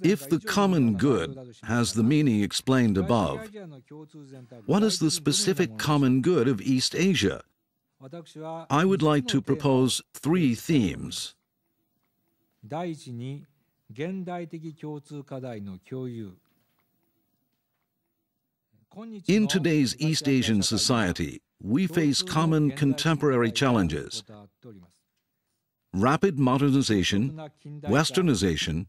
If the common good has the meaning explained above, what is the specific common good of East Asia? I would like to propose 3 themes. In today's East Asian society, we face common contemporary challenges. Rapid modernization, westernization,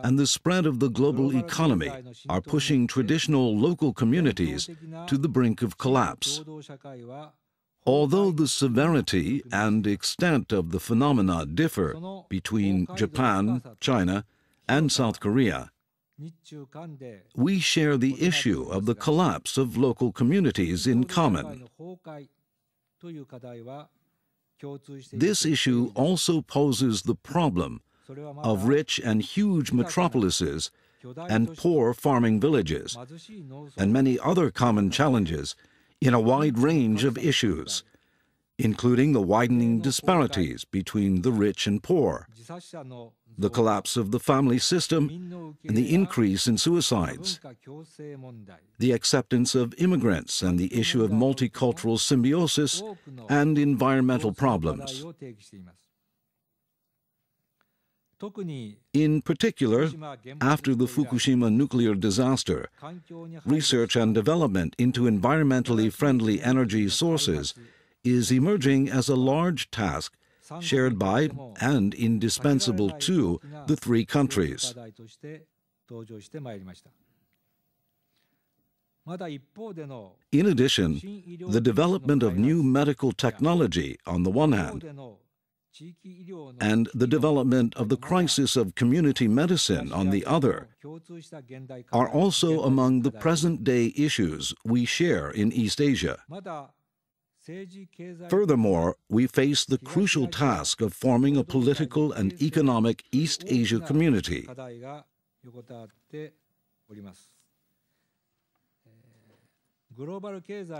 and the spread of the global economy are pushing traditional local communities to the brink of collapse. Although the severity and extent of the phenomena differ between Japan, China, and South Korea, we share the issue of the collapse of local communities in common. This issue also poses the problem of rich and huge metropolises and poor farming villages, and many other common challenges in a wide range of issues, including the widening disparities between the rich and poor, the collapse of the family system, and the increase in suicides, the acceptance of immigrants and the issue of multicultural symbiosis, and environmental problems. In particular, after the Fukushima nuclear disaster, research and development into environmentally friendly energy sources is emerging as a large task shared by and indispensable to the 3 countries. In addition, the development of new medical technology on the one hand, and the development of the crisis of community medicine on the other, are also among the present-day issues we share in East Asia. Furthermore, we face the crucial task of forming a political and economic East Asia community.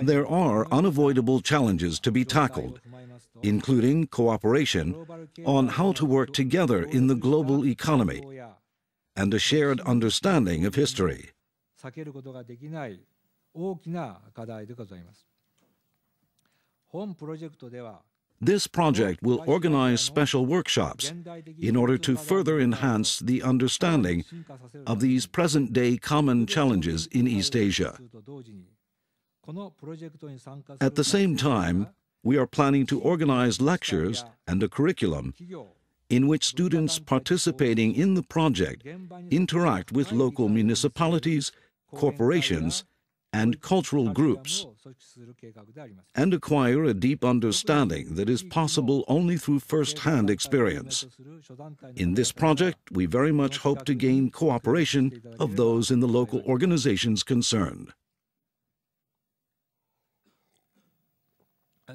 There are unavoidable challenges to be tackled, including cooperation on how to work together in the global economy and a shared understanding of history. This project will organize special workshops in order to further enhance the understanding of these present-day common challenges in East Asia. At the same time, we are planning to organize lectures and a curriculum in which students participating in the project interact with local municipalities, corporations, and cultural groups, and acquire a deep understanding that is possible only through first-hand experience. In this project, we very much hope to gain cooperation of those in the local organizations concerned.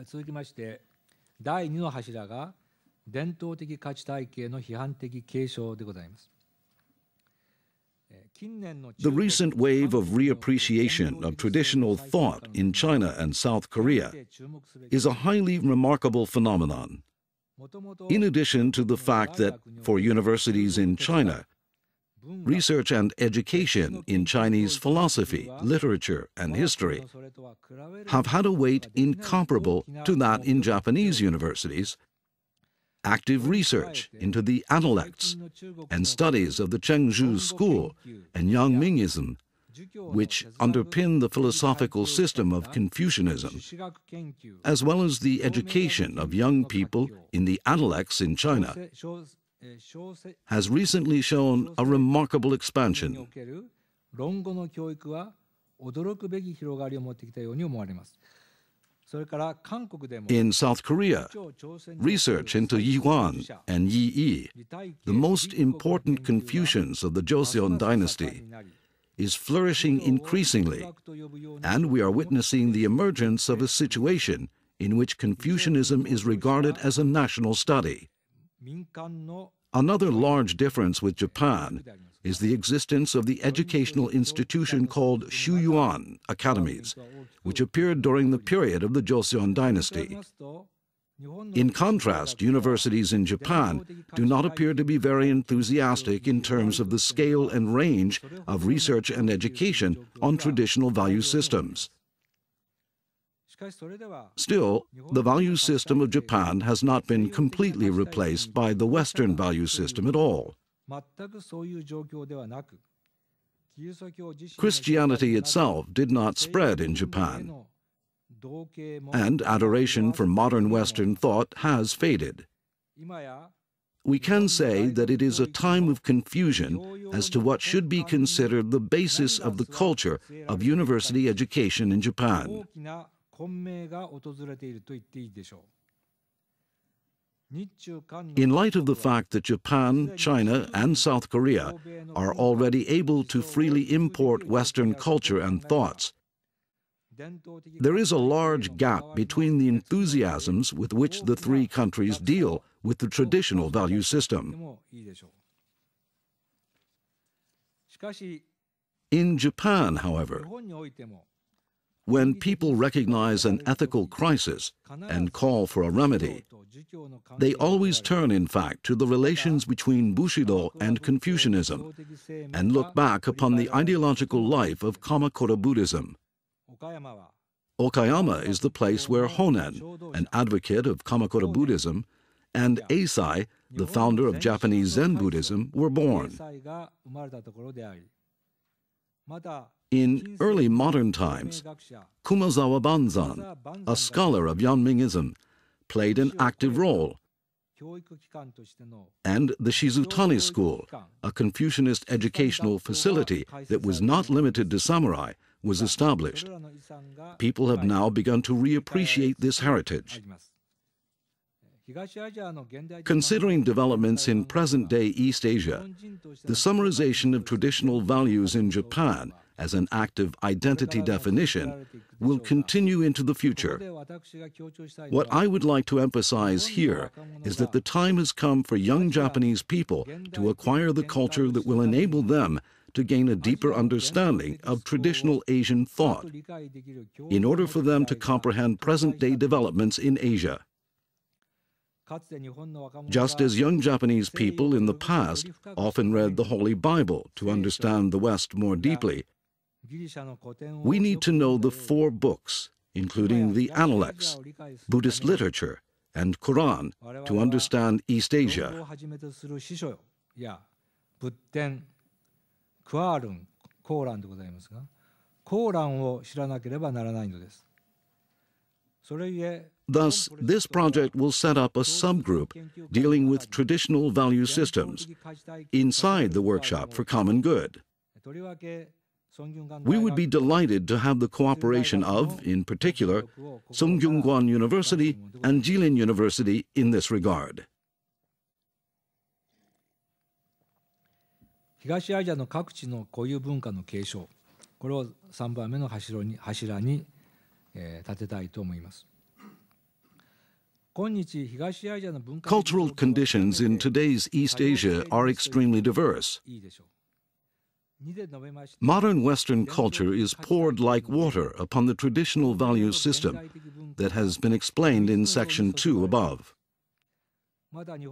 続きまして、第2の柱が伝統的価値体系の批判的継承でございます。 The recent wave of reappreciation of traditional thought in China and South Korea is a highly remarkable phenomenon. In addition to the fact that, for universities in China, research and education in Chinese philosophy, literature, and history have had a weight incomparable to that in Japanese universities, active research into the Analects and studies of the Chengzhou school and Yangmingism, which underpin the philosophical system of Confucianism, as well as the education of young people in the Analects in China, has recently shown a remarkable expansion. In South Korea, research into Yuan and Yi, the most important Confucians of the Joseon dynasty, is flourishing increasingly, and we are witnessing the emergence of a situation in which Confucianism is regarded as a national study. Another large difference with Japan is the existence of the educational institution called Shuyuan academies, which appeared during the period of the Joseon dynasty. In contrast, universities in Japan do not appear to be very enthusiastic in terms of the scale and range of research and education on traditional value systems. Still, the value system of Japan has not been completely replaced by the Western value system at all. Christianity itself did not spread in Japan, and adoration for modern Western thought has faded. We can say that it is a time of confusion as to what should be considered the basis of the culture of university education in Japan. In light of the fact that Japan, China, and South Korea are already able to freely import Western culture and thoughts, there is a large gap between the enthusiasms with which the three countries deal with the traditional value system. In Japan, however, when people recognize an ethical crisis and call for a remedy, they always turn, in fact, to the relations between Bushido and Confucianism and look back upon the ideological life of Kamakura Buddhism. Okayama is the place where Honen, an advocate of Kamakura Buddhism, and Eisai, the founder of Japanese Zen Buddhism, were born. In early modern times, Kumazawa Banzan, a scholar of Yanmingism, played an active role, and the Shizutani School, a Confucianist educational facility that was not limited to samurai, was established. People have now begun to reappreciate this heritage. Considering developments in present-day East Asia, the summarization of traditional values in Japan as an active identity definition will continue into the future. What I would like to emphasize here is that the time has come for young Japanese people to acquire the culture that will enable them to gain a deeper understanding of traditional Asian thought in order for them to comprehend present-day developments in Asia. Just as young Japanese people in the past often read the Holy Bible to understand the West more deeply, we need to know the 4 books, including the Analects, Buddhist literature, and Quran, to understand East Asia. Thus, this project will set up a subgroup dealing with traditional value systems inside the Workshop for Common Good. We would be delighted to have the cooperation of, in particular, Songyungwan University and Jilin University in this regard. 東アジアの各地の固有文化の継承、これを3番目の柱に立てたいと思います。 Cultural conditions in today's East Asia are extremely diverse. Modern Western culture is poured like water upon the traditional value system that has been explained in Section 2 above.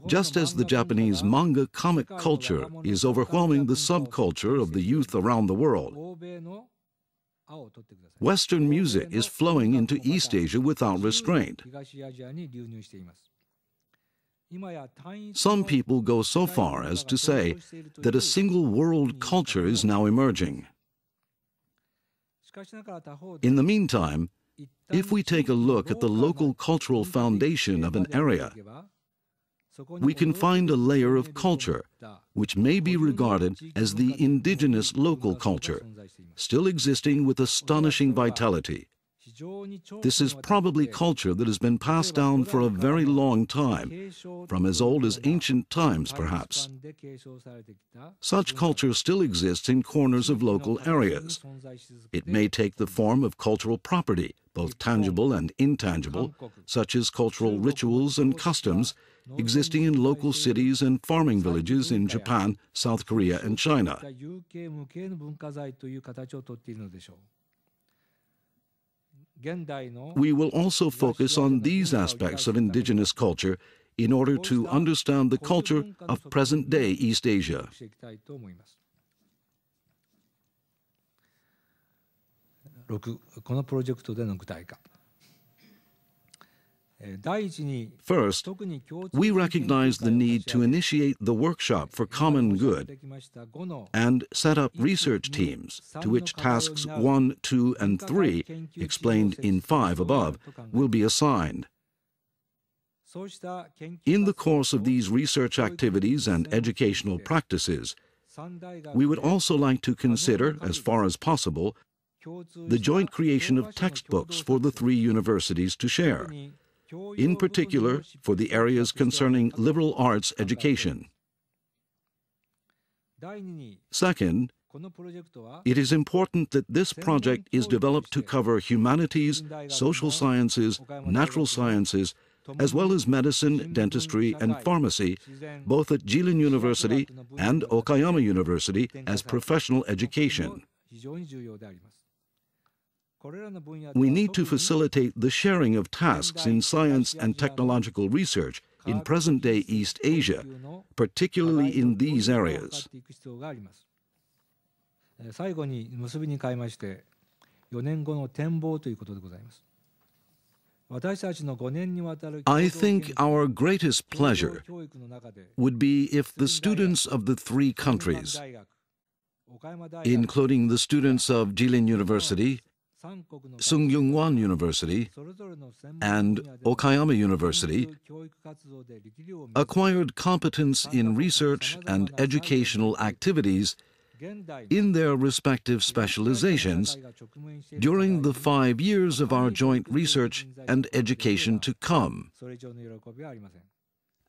Just as the Japanese manga comic culture is overwhelming the subculture of the youth around the world, Western music is flowing into East Asia without restraint. Some people go so far as to say that a single world culture is now emerging. In the meantime, if we take a look at the local cultural foundation of an area, we can find a layer of culture which may be regarded as the indigenous local culture, still existing with astonishing vitality. This is probably culture that has been passed down for a very long time, from as old as ancient times perhaps. Such culture still exists in corners of local areas. It may take the form of cultural property, both tangible and intangible, such as cultural rituals and customs, existing in local cities and farming villages in Japan, South Korea, and China. We will also focus on these aspects of indigenous culture in order to understand the culture of present-day East Asia. 6、このプロジェクトでの具体化。First, we recognize the need to initiate the workshop for common good and set up research teams to which tasks 1, 2, and 3, explained in 5 above, will be assigned. In the course of these research activities and educational practices, we would also like to consider, as far as possible, the joint creation of textbooks for the 3 universities to share, in particular for the areas concerning liberal arts education. Second, it is important that this project is developed to cover humanities, social sciences, natural sciences, as well as medicine, dentistry, and pharmacy, both at Jilin University and Okayama University as professional education. We need to facilitate the sharing of tasks in science and technological research in present-day East Asia, particularly in these areas. 最後に結びに変えまして、4年後の展望ということでございます。 I think our greatest pleasure would be if the students of the 3 countries, including the students of Jilin University, Sungyungwon University, and Okayama University, acquired competence in research and educational activities in their respective specializations during the 5 years of our joint research and education to come.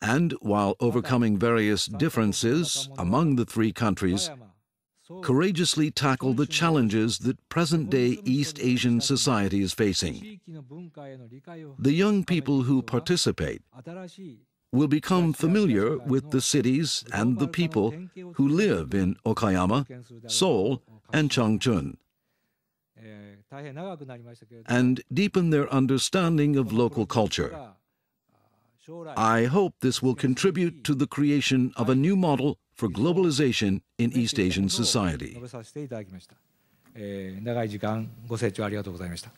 And while overcoming various differences among the 3 countries, courageously tackle the challenges that present-day East Asian society is facing. The young people who participate will become familiar with the cities and the people who live in Okayama, Seoul, and Changchun, and deepen their understanding of local culture. I hope this will contribute to the creation of a new model for globalization in East Asian society. 長い時間ご清聴ありがとうございました。